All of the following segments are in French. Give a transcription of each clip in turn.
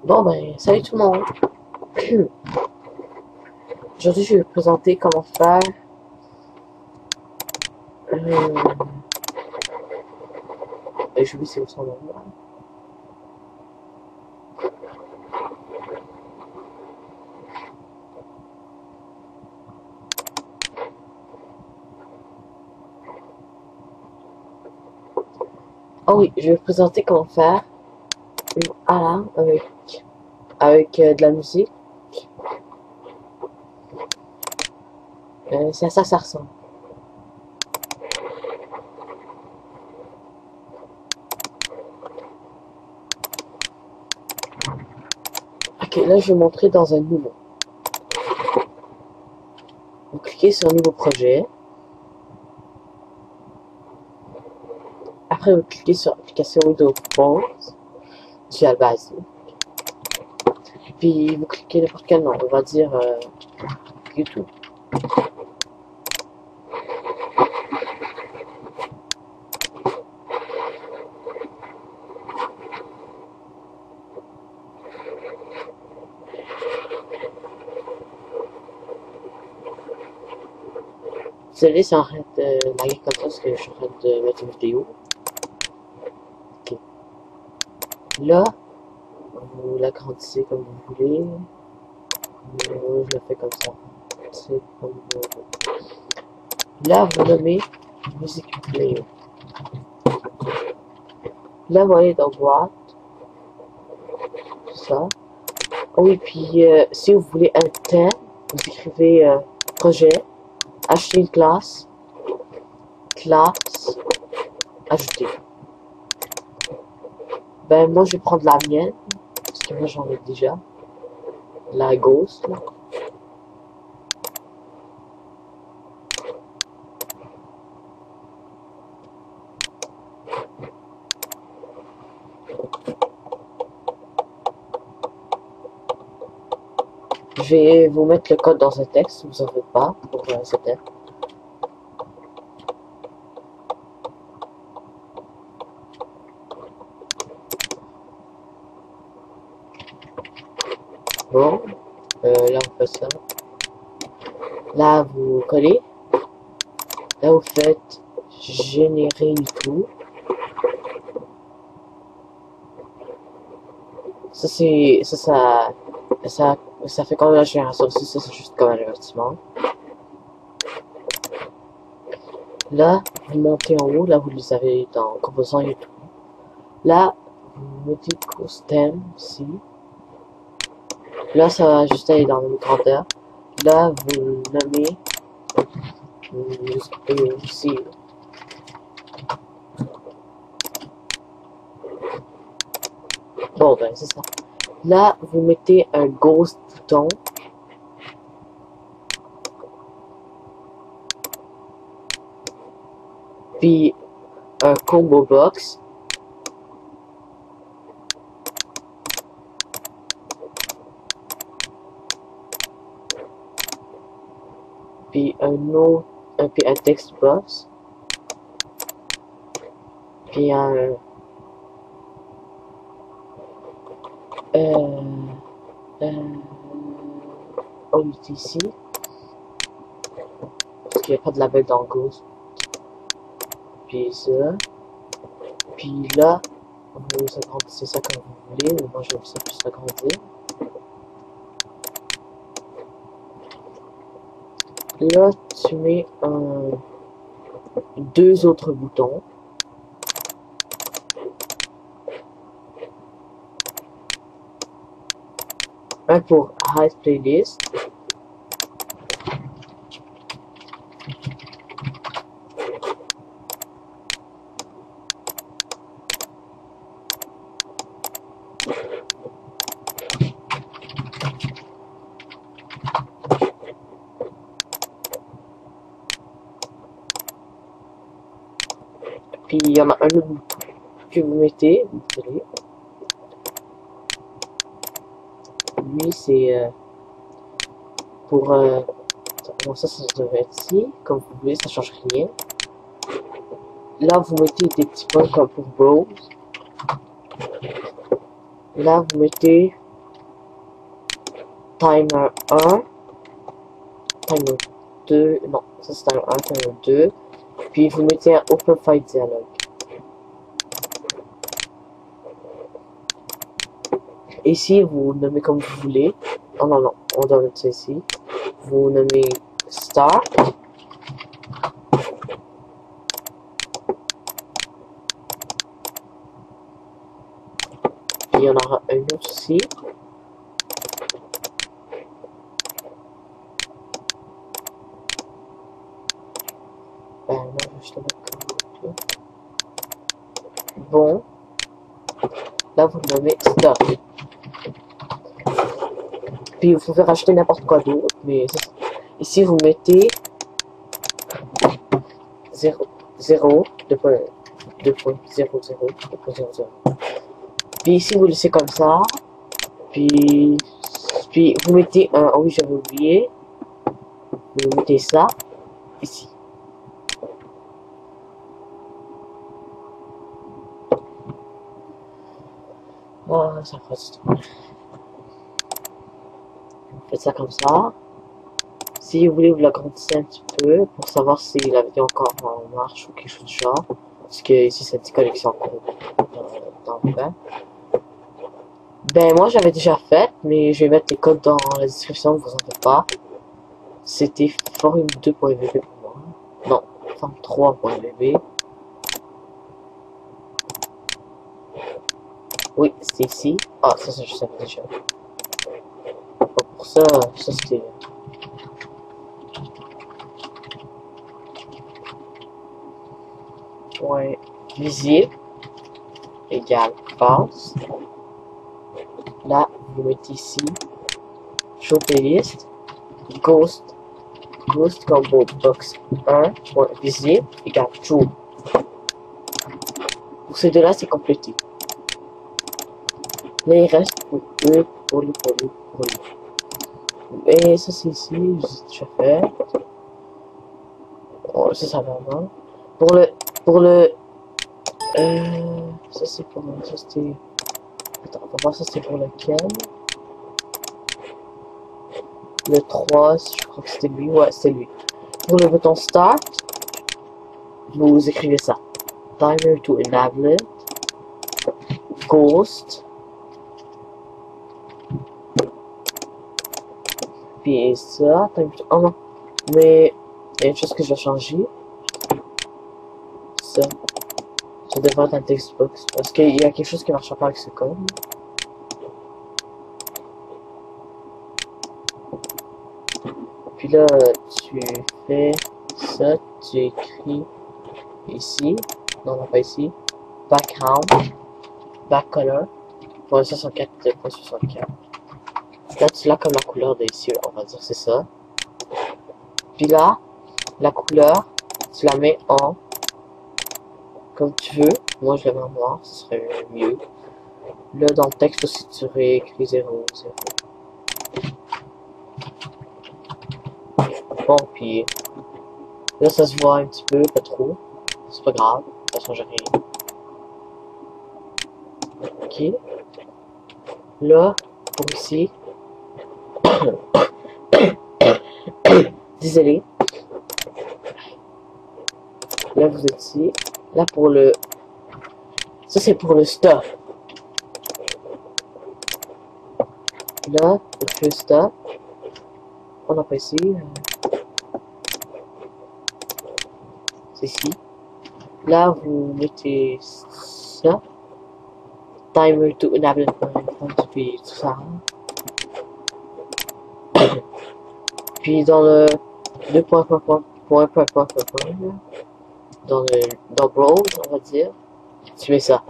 Bon ben, salut tout le monde. Aujourd'hui, je vais vous présenter comment faire je vais essayer son nom. Oh oui, je vais vous présenter comment faire une alarme avec de la musique. C'est à ça que ça ressemble. Ok, là je vais montrer dans un nouveau. Vous cliquez sur nouveau projet. Après vous cliquez sur application Windows Phone, Visual Basic. Puis vous cliquez n'importe quel nom, on va dire YouTube. Désolé, c'est en train de laguer comme ça parce que je suis en train de mettre une vidéo. Ok. Là, vous l'agrandissez comme vous voulez. Je le fais comme ça. C'est comme vous voulez. Là, vous nommez musique player. Là, vous allez dans boîte. Ça. Oh oui, puis si vous voulez un thème, vous écrivez projet, acheter une classe, ajouter. Ben moi je vais prendre la mienne, parce que moi j'en ai déjà. La Ghost. Là. Je vais vous mettre le code dans un texte si vous n'en faites pas pour ce thème. Bon, là on fait ça. Là vous collez. Là vous faites générer tout. Ça c'est ça fait comme la génération aussi, ça c'est juste comme un avertissement. Là, vous montez en haut, là vous les avez dans composants et tout. Là, vous mettez custom ici. Là, ça va juste aller dans le grandeur. Là, vous nommez ici. Bon, ben, c'est ça. Là, vous mettez un ghost bouton. Puis, un combo box. Puis puis un text box. Puis un on est ici parce qu'il n'y a pas de label dans Ghost. Puis ça. Puis là, vous agrandissez ça comme vous voulez. Mais moi, je vais ça plus agrandir. Là, tu mets deux autres boutons. Un pour Hide Playlist. Puis il y en a un autre bouton que vous mettez. Désolé. Lui, c'est pour bon, ça devrait être ici, comme vous voulez, ça change rien. Là, vous mettez des petits points comme pour browse. Là, vous mettez timer 1, timer 2, non, ça c'est timer 1, timer 2, puis vous mettez un open fight dialogue. Ici, vous nommez comme vous voulez. Oh non, non, on doit mettre ça ici. Vous nommez Start. Puis il y en aura un autre aussi. Ben non, je vais juste le mettre comme ça. Bon. Là, vous nommez Stop. Puis vous pouvez rajouter n'importe quoi d'autre, mais ici vous mettez 0, 0, 2.00, 2.00. Puis ici vous laissez comme ça. Puis vous mettez un, oh oui j'avais oublié, vous mettez ça ici. Oh, ça fera du temps. Faites ça comme ça. Si vous voulez, vous l'agrandissez un petit peu pour savoir si la vidéo encore en marche ou quelque chose du genre. Parce que ici, c'est une petite collection dans le coin. Ben, moi, j'avais déjà fait, mais je vais mettre les codes dans la description, vous en faites pas. C'était forum2.vb pour moi. Non, forum3.vb. Oui, c'était ici. Ah, ça, je savais déjà. Pour ça c'était... Ouais, visible égale false. Là, vous mettez ici show playlist ghost combo box 1.visible égale true. Pour ces deux-là, c'est complété. Là, il reste pour eux, pour lui. Et ça, c'est ici, j'ai déjà fait. Oh, ça va vraiment. Pour le, ça c'est pour, ça c'était, attends, on va voir ça c'est pour lequel. Le 3, je crois que c'était lui, ouais, c'est lui. Pour le bouton Start, vous écrivez ça. Timer to enable it. Ghost. Puis ça, timer to... Oh non, mais il y a une chose que je vais changer. Ça devrait être un text box parce qu'il y a quelque chose qui marche pas avec ce code. Puis là, tu fais ça, tu écris ici, non, pas ici, background, backcolor, .64.64. Là, tu l'as comme la couleur d'ici, on va dire c'est ça. Puis là, la couleur, tu la mets en comme tu veux. Moi, je la mets en noir, ce serait mieux. Là, dans le texte aussi, tu réécris 0, 0. Bon, puis là, ça se voit un petit peu, pas trop. C'est pas grave, ça change rien. Ok. Là, pour ici. Désolé. Là, vous êtes ici. Là, pour le... Ça, c'est pour le stop. Là, le stop. On n'a pas ici. C'est ici. Là, vous mettez ça. Timer to enable puis tout ça. Puis dans le dans browse, on va dire, tu mets ça.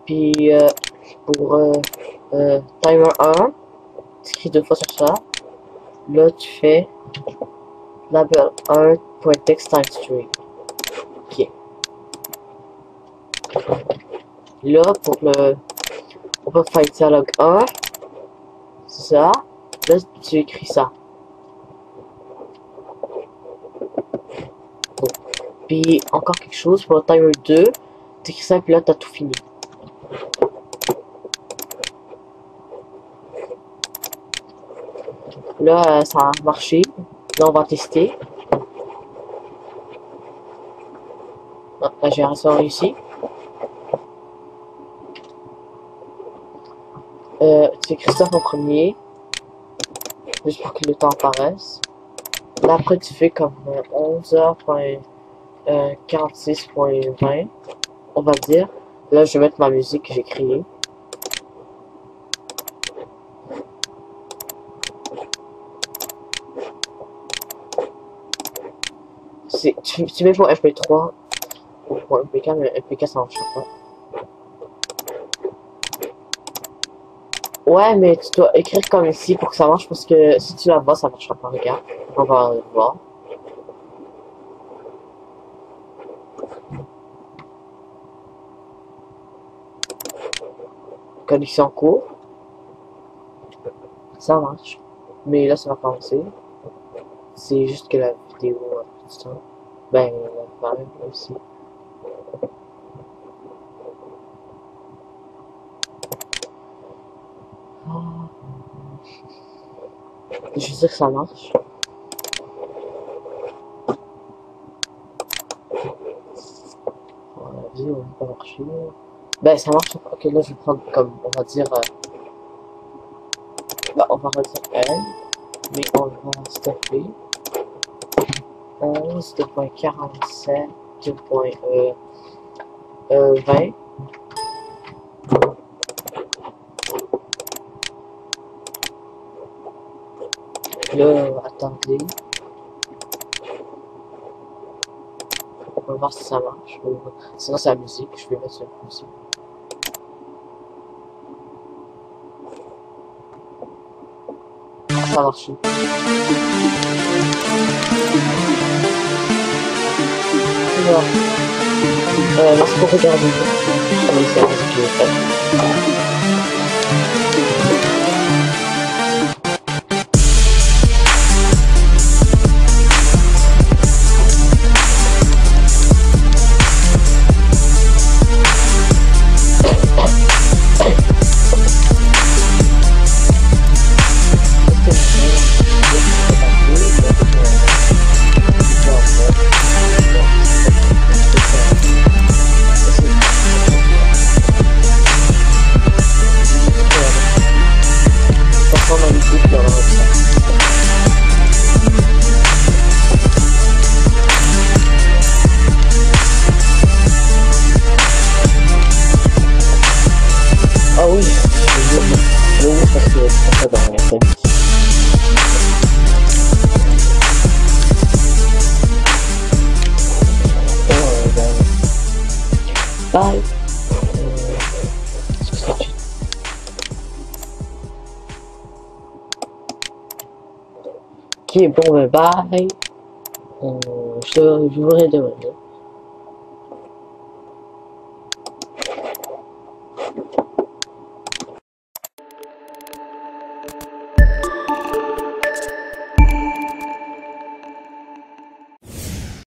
Puis pour timer 1, tu écris 2 fois sur ça. Là, tu fais label 1.text time string. Ok. Là, pour le open fight dialog 1, c'est ça. Là, tu écris ça. Bon. Puis, encore quelque chose pour le timer 2, t'écris ça, puis là, t'as tout fini. Là, ça a marché. Là, on va tester. Ah, la génération a réussi. Tu fais Christophe en premier. Juste pour que le temps apparaisse. Là, après, tu fais comme 11h46.20. On va dire. Là, je vais mettre ma musique que j'ai créée. Tu mets pour MP3 ou pour MPK, mais MPK ça marche pas. Ouais, mais tu dois écrire comme ici pour que ça marche, parce que si tu la vois, ça marchera pas. Regarde, on va voir. Connexion en cours. Ça marche. Mais là, ça va commencer. C'est juste que la vidéo a plus de temps. Ben, la femme aussi. Je veux dire que ça marche. La vidéo n'a pas marché. Ben, ça marche. Ok, là, je vais prendre comme, on va dire... bah, on va redire N. Mais on va stopper. 11.47.20. Là, attendez. On va voir si ça marche. Sinon, c'est la musique. Je vais mettre sur la musique. Ça a marché. Voilà. Merci pour regarder. Allez, c'est la musique que j'ai faite. Ah oui, je vais parce que c'est ça dans la scène. Bye. Ok, bon, bye. Je vous demander.